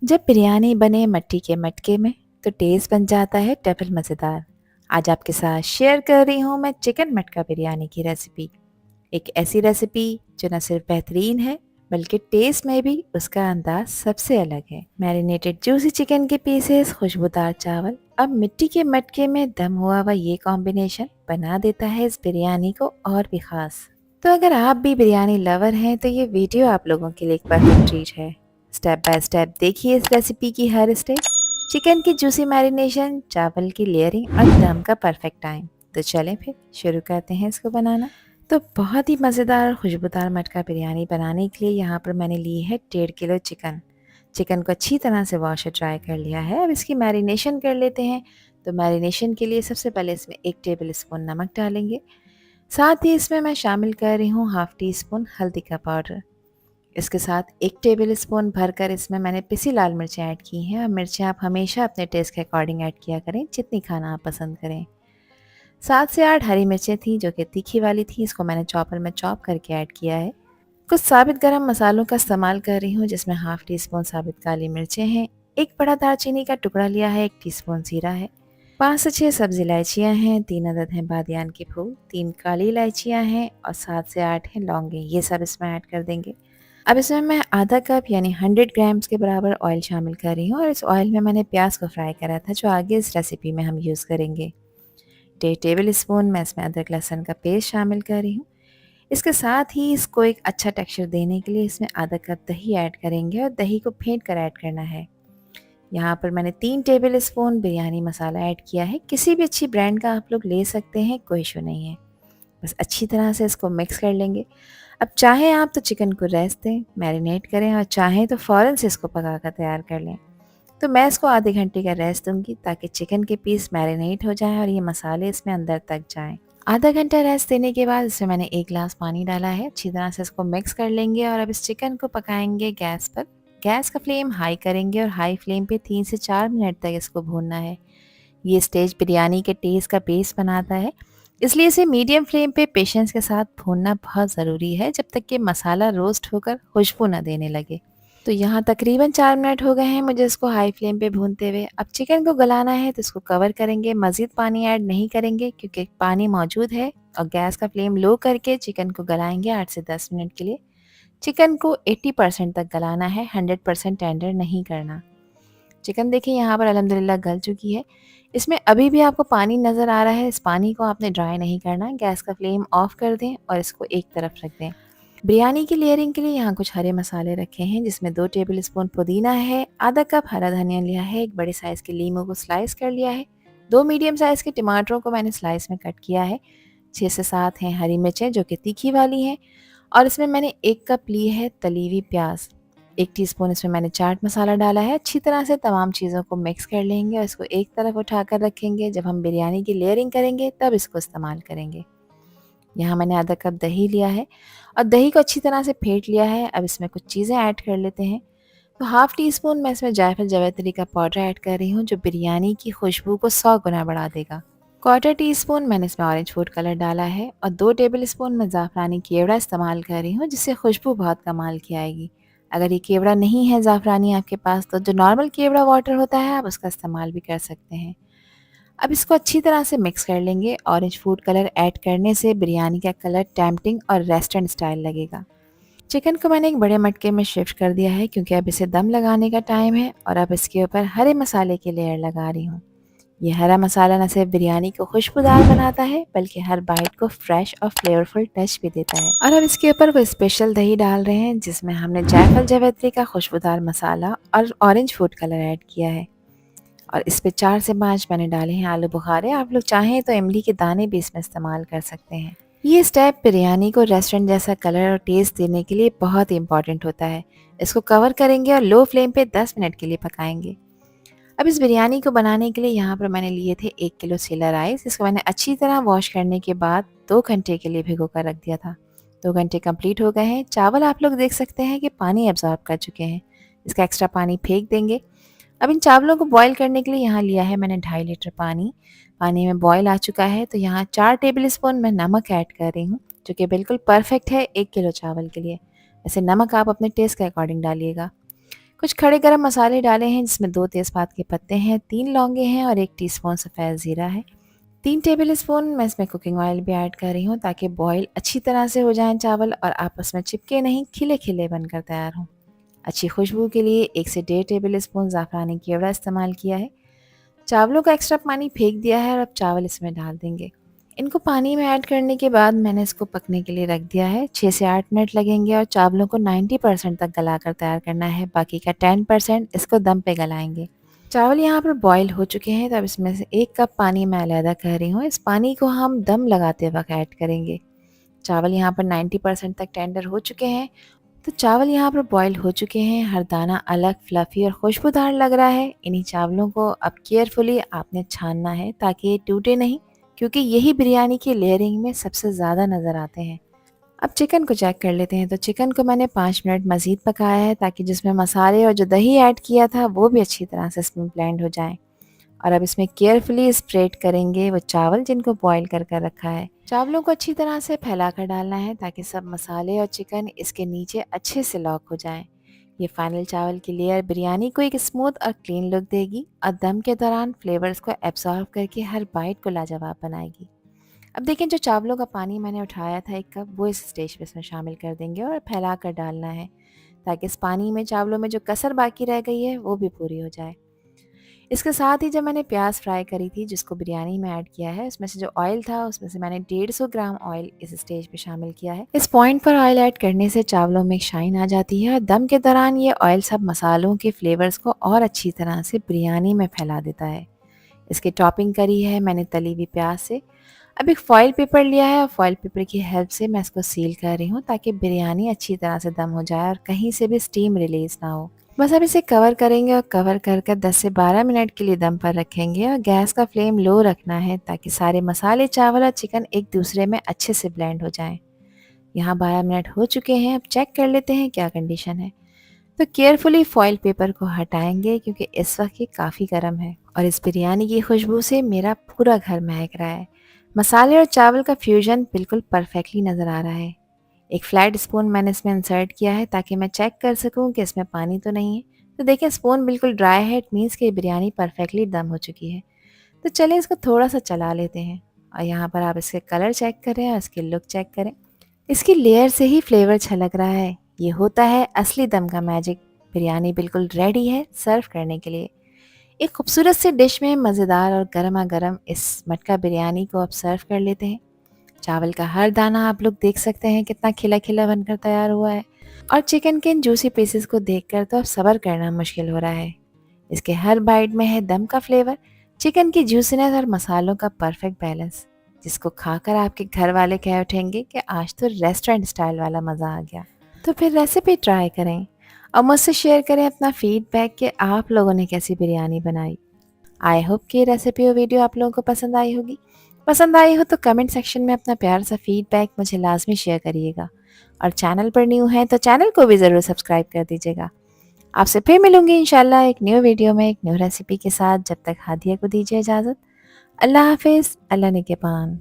जब बिरयानी बने मिट्टी के मटके में तो टेस्ट बन जाता है डबल मज़ेदार। आज आपके साथ शेयर कर रही हूँ मैं चिकन मटका बिरयानी की रेसिपी। एक ऐसी रेसिपी जो न सिर्फ बेहतरीन है बल्कि टेस्ट में भी उसका अंदाज सबसे अलग है। मैरिनेटेड जूसी चिकन के पीसेस, खुशबूदार चावल, अब मिट्टी के मटके में दम हुआ हुआ ये कॉम्बिनेशन बना देता है इस बिरयानी को और भी खास। तो अगर आप भी बिरयानी लवर हैं तो ये वीडियो आप लोगों के लिए एक परफेक्ट ट्रीट है। स्टेप बाय स्टेप देखिए इस रेसिपी की हर स्टेप, चिकन की जूसी मैरिनेशन, चावल की लेयरिंग और दम का परफेक्ट टाइम। तो चलें फिर शुरू करते हैं इसको बनाना। तो बहुत ही मज़ेदार और खुशबूदार मटका बिरयानी बनाने के लिए यहाँ पर मैंने ली है 1.5 किलो चिकन। चिकन को अच्छी तरह से वॉश और ड्राई कर लिया है। अब इसकी मैरिनेशन कर लेते हैं। तो मैरिनेशन के लिए सबसे पहले इसमें 1 टेबल स्पून नमक डालेंगे। साथ ही इसमें मैं शामिल कर रही हूँ हाफ टी स्पून हल्दी का पाउडर। इसके साथ 1 टेबल स्पून भरकर इसमें मैंने पिसी लाल मिर्चें ऐड की हैं। और मिर्चें आप हमेशा अपने टेस्ट के अकॉर्डिंग ऐड किया करें, जितनी खाना आप पसंद करें। 7 से 8 हरी मिर्चें थी जो कि तीखी वाली थी, इसको मैंने चॉपर में चॉप करके ऐड किया है। कुछ साबित गरम मसालों का इस्तेमाल कर रही हूँ जिसमें हाफ टी स्पून साबित काली मिर्चें हैं, एक बड़ा दालचीनी का टुकड़ा लिया है, 1 टीस्पून जीरा है, 5 से 6 सब्ज़ इलायचियाँ हैं, 3 अदद हैं बादियान के फूल, 3 काली इलायचियाँ हैं और 7 से 8 हैं लौंगे। ये सब इसमें ऐड कर देंगे। अब इसमें मैं आधा कप यानी 100 ग्राम्स के बराबर ऑयल शामिल कर रही हूँ और इस ऑयल में मैंने प्याज को फ्राई करा था जो आगे इस रेसिपी में हम यूज़ करेंगे। 1.5 टेबल स्पून मैं इसमें अदरक लहसुन का पेस्ट शामिल कर रही हूँ। इसके साथ ही इसको एक अच्छा टेक्सचर देने के लिए इसमें आधा कप दही ऐड करेंगे और दही को फेंट कर ऐड करना है। यहाँ पर मैंने 3 टेबल स्पून बिरयानी मसाला ऐड किया है। किसी भी अच्छी ब्रांड का आप लोग ले सकते हैं, कोई इशू नहीं है। बस अच्छी तरह से इसको मिक्स कर लेंगे। अब चाहें आप तो चिकन को रेस्ट दें, मैरिनेट करें और चाहें तो फ़ौरन से इसको पका कर तैयार कर लें। तो मैं इसको आधे घंटे का रेस्ट दूंगी ताकि चिकन के पीस मैरिनेट हो जाएं और ये मसाले इसमें अंदर तक जाएं। आधा घंटा रेस्ट देने के बाद इसमें मैंने 1 गिलास पानी डाला है। अच्छी तरह से इसको मिक्स कर लेंगे और अब इस चिकन को पकाएंगे गैस पर। गैस का फ्लेम हाई करेंगे और हाई फ्लेम पे 3 से 4 मिनट तक इसको भूनना है। ये स्टेज बिरयानी के टेस्ट का बेस बनाता है, इसलिए इसे मीडियम फ्लेम पे पेशेंस के साथ भूनना बहुत ज़रूरी है जब तक कि मसाला रोस्ट होकर खुशबू ना देने लगे। तो यहाँ तकरीबन 4 मिनट हो गए हैं मुझे इसको हाई फ्लेम पे भूनते हुए। अब चिकन को गलाना है तो इसको कवर करेंगे, मज़ीद पानी ऐड नहीं करेंगे क्योंकि पानी मौजूद है और गैस का फ्लेम लो करके चिकन को गलाएंगे 8 से 10 मिनट के लिए। चिकन को 80% तक गलाना है, 100% टेंडर नहीं करना। चिकन देखिए यहाँ पर अल्हम्दुलिल्लाह गल चुकी है। इसमें अभी भी आपको पानी नज़र आ रहा है, इस पानी को आपने ड्राई नहीं करना। गैस का फ्लेम ऑफ कर दें और इसको एक तरफ रख दें। बिरयानी की लेयरिंग के लिए यहाँ कुछ हरे मसाले रखे हैं जिसमें 2 टेबल स्पून पुदीना है, आधा कप हरा धनिया लिया है, एक बड़े साइज़ के लीमू को स्लाइस कर लिया है, 2 मीडियम साइज़ के टमाटरों को मैंने स्लाइस में कट किया है, 6 से 7 हैं हरी मिर्चें जो कि तीखी वाली हैं और इसमें मैंने 1 कप ली है तली हुई प्याज। 1 टीस्पून इसमें मैंने चाट मसाला डाला है। अच्छी तरह से तमाम चीज़ों को मिक्स कर लेंगे और इसको एक तरफ उठाकर रखेंगे। जब हम बिरयानी की लेयरिंग करेंगे तब इसको इस्तेमाल करेंगे। यहाँ मैंने आधा कप दही लिया है और दही को अच्छी तरह से फेंट लिया है। अब इसमें कुछ चीज़ें ऐड कर लेते हैं। तो हाफ़ टी स्पून मैं इसमें जायफल जावित्री का पाउडर ऐड कर रही हूँ जो बिरयानी की खुशबू को 100 गुना बढ़ा देगा। क्वार्टर टी स्पून मैंने इसमें ऑरेंज फूड कलर डाला है और 2 टेबल स्पून मैं ज़ाफ़रानी केवड़ा इस्तेमाल कर रही हूँ जिससे खुशबू बहुत कमाल की आएगी। अगर ये केवड़ा नहीं है ज़ाफ़रानी आपके पास तो जो नॉर्मल केवड़ा वाटर होता है आप उसका इस्तेमाल भी कर सकते हैं। अब इसको अच्छी तरह से मिक्स कर लेंगे। ऑरेंज फूड कलर ऐड करने से बिरयानी का कलर टेम्पटिंग और रेस्टोरेंट स्टाइल लगेगा। चिकन को मैंने एक बड़े मटके में शिफ्ट कर दिया है क्योंकि अब इसे दम लगाने का टाइम है और अब इसके ऊपर हरे मसाले की लेयर लगा रही हूँ। ये हरा मसाला न सिर्फ बिरयानी को खुशबूदार बनाता है बल्कि हर बाइट को फ्रेश और फ्लेवरफुल टच भी देता है। और अब इसके ऊपर वो स्पेशल दही डाल रहे हैं जिसमें हमने जायफल जावित्री का खुशबूदार मसाला और ऑरेंज फूड कलर ऐड किया है और इस पे 4 से 5 मैंने डाले हैं आलू बुखारे। आप लोग चाहें तो इमली के दाने भी इसमें इस्तेमाल कर सकते हैं। ये स्टेप बिरयानी को रेस्टोरेंट जैसा कलर और टेस्ट देने के लिए बहुत इंपॉर्टेंट होता है। इसको कवर करेंगे और लो फ्लेम पे 10 मिनट के लिए पकाएंगे। अब इस बिरयानी को बनाने के लिए यहाँ पर मैंने लिए थे 1 किलो सेला राइस। इसको मैंने अच्छी तरह वॉश करने के बाद 2 घंटे के लिए भिगो कर रख दिया था। 2 घंटे कंप्लीट हो गए हैं। चावल आप लोग देख सकते हैं कि पानी एब्जॉर्ब कर चुके हैं। इसका एक्स्ट्रा पानी फेंक देंगे। अब इन चावलों को बॉईल करने के लिए यहाँ लिया है मैंने 2.5 लीटर पानी। पानी में बॉईल आ चुका है तो यहाँ 4 टेबल स्पून मैं नमक ऐड कर रही हूँ जो कि बिल्कुल परफेक्ट है 1 किलो चावल के लिए। वैसे नमक आप अपने टेस्ट के अकॉर्डिंग डालिएगा। कुछ खड़े गरम मसाले डाले हैं जिसमें 2 तेज़पात के पत्ते हैं, 3 लौंगे हैं और 1 टीस्पून सफ़ेद ज़ीरा है। 3 टेबल स्पून मैं इसमें कुकिंग ऑयल भी ऐड कर रही हूँ ताकि बॉयल अच्छी तरह से हो जाएँ चावल और आपस में चिपके नहीं, खिले-खिले बनकर तैयार हों। अच्छी खुशबू के लिए 1 से 1.5 टेबल स्पून ज़ाफ़रानी केवड़ा इस्तेमाल किया है। चावलों का एक्स्ट्रा पानी फेंक दिया है और अब चावल इसमें डाल देंगे। इनको पानी में ऐड करने के बाद मैंने इसको पकने के लिए रख दिया है। 6 से 8 मिनट लगेंगे और चावलों को 90% तक गलाकर तैयार करना है, बाकी का 10% इसको दम पे गलाएंगे। चावल यहाँ पर बॉईल हो चुके हैं, तो अब इसमें से 1 कप पानी मैं अलहदा कर रही हूँ। इस पानी को हम दम लगाते वक्त ऐड करेंगे। चावल यहाँ पर 90% तक टेंडर हो चुके हैं, तो चावल यहाँ पर बॉईल हो चुके हैं। हर दाना अलग फ्लफ़ी और खुशबूदार लग रहा है। इन्हीं चावलों को अब केयरफुली आपने छानना है ताकि ये टूटे नहीं, क्योंकि यही बिरयानी की लेयरिंग में सबसे ज़्यादा नज़र आते हैं। अब चिकन को चेक कर लेते हैं। तो चिकन को मैंने 5 मिनट मज़ीद पकाया है ताकि जिसमें मसाले और जो दही ऐड किया था वो भी अच्छी तरह से इसमें ब्लेंड हो जाए। और अब इसमें केयरफुली स्प्रेड करेंगे वो चावल जिनको बॉईल कर कर रखा है। चावलों को अच्छी तरह से फैला कर डालना है ताकि सब मसाले और चिकन इसके नीचे अच्छे से लॉक हो जाएं। ये फाइनल चावल की लेयर बिरयानी को एक स्मूथ और क्लीन लुक देगी और दम के दौरान फ्लेवर्स को एब्जॉर्व करके हर बाइट को लाजवाब बनाएगी। अब देखें, जो चावलों का पानी मैंने उठाया था 1 कप, वो इस स्टेज पे इसमें शामिल कर देंगे और फैला कर डालना है ताकि इस पानी में चावलों में जो कसर बाकी रह गई है वो भी पूरी हो जाए। इसके साथ ही जब मैंने प्याज फ्राई करी थी जिसको बिरयानी में ऐड किया है, उसमें से जो ऑयल था उसमें से मैंने 150 ग्राम ऑयल इस स्टेज पे शामिल किया है। इस पॉइंट पर ऑयल ऐड करने से चावलों में एक शाइन आ जाती है और दम के दौरान ये ऑयल सब मसालों के फ्लेवर्स को और अच्छी तरह से बिरयानी में फैला देता है। इसकी टॉपिंग करी है मैंने तली हुई प्याज से। अब एक फॉइल पेपर लिया है और फॉइल पेपर की हेल्प से मैं इसको सील कर रही हूँ ताकि बिरयानी अच्छी तरह से दम हो जाए और कहीं से भी स्टीम रिलीज ना हो। बस अब इसे कवर करेंगे और कवर कर कर 10 से 12 मिनट के लिए दम पर रखेंगे और गैस का फ्लेम लो रखना है ताकि सारे मसाले, चावल और चिकन एक दूसरे में अच्छे से ब्लेंड हो जाएं। यहाँ 12 मिनट हो चुके हैं। अब चेक कर लेते हैं क्या कंडीशन है। तो केयरफुली फॉइल पेपर को हटाएंगे क्योंकि इस वक्त ये काफ़ी गर्म है और इस बिरयानी की खुशबू से मेरा पूरा घर महक रहा है। मसाले और चावल का फ्यूजन बिल्कुल परफेक्टली नज़र आ रहा है। एक फ्लैट स्पून मैंने इसमें इंसर्ट किया है ताकि मैं चेक कर सकूं कि इसमें पानी तो नहीं है। तो देखिए, स्पून बिल्कुल ड्राई है, इट मीन्स कि बिरयानी परफेक्टली दम हो चुकी है। तो चलिए इसको थोड़ा सा चला लेते हैं और यहाँ पर आप इसके कलर चेक करें और इसकी लुक चेक करें। इसकी लेयर से ही फ्लेवर छलक रहा है। ये होता है असली दम का मैजिक। बिरयानी बिल्कुल रेडी है सर्व करने के लिए। एक खूबसूरत सी डिश में मज़ेदार और गर्मा गर्म इस मटका बिरयानी को आप सर्व कर लेते हैं। चावल का हर दाना आप लोग देख सकते हैं कितना खिला खिला बनकर तैयार हुआ है और चिकन के इन जूसी पीसेस को देखकर तो अब सब्र करना मुश्किल हो रहा है। इसके हर बाइट में है दम का फ्लेवर, चिकन की जूसीनेस और मसालों का परफेक्ट बैलेंस, जिसको खाकर आपके घर वाले कह उठेंगे कि आज तो रेस्टोरेंट स्टाइल वाला मज़ा आ गया। तो फिर रेसिपी ट्राई करें और मुझसे शेयर करें अपना फीडबैक कि आप लोगों ने कैसी बिरयानी बनाई। आई होप कि ये रेसिपी और वीडियो आप लोगों को पसंद आई होगी। पसंद आई हो तो कमेंट सेक्शन में अपना प्यार सा फीडबैक मुझे लाजमी शेयर करिएगा और चैनल पर न्यू है तो चैनल को भी ज़रूर सब्सक्राइब कर दीजिएगा। आपसे फिर मिलूंगी इंशाल्लाह एक न्यू वीडियो में एक न्यू रेसिपी के साथ। जब तक हादिया को दीजिए इजाज़त। अल्लाह हाफिज़। अल्लाह निगहबान।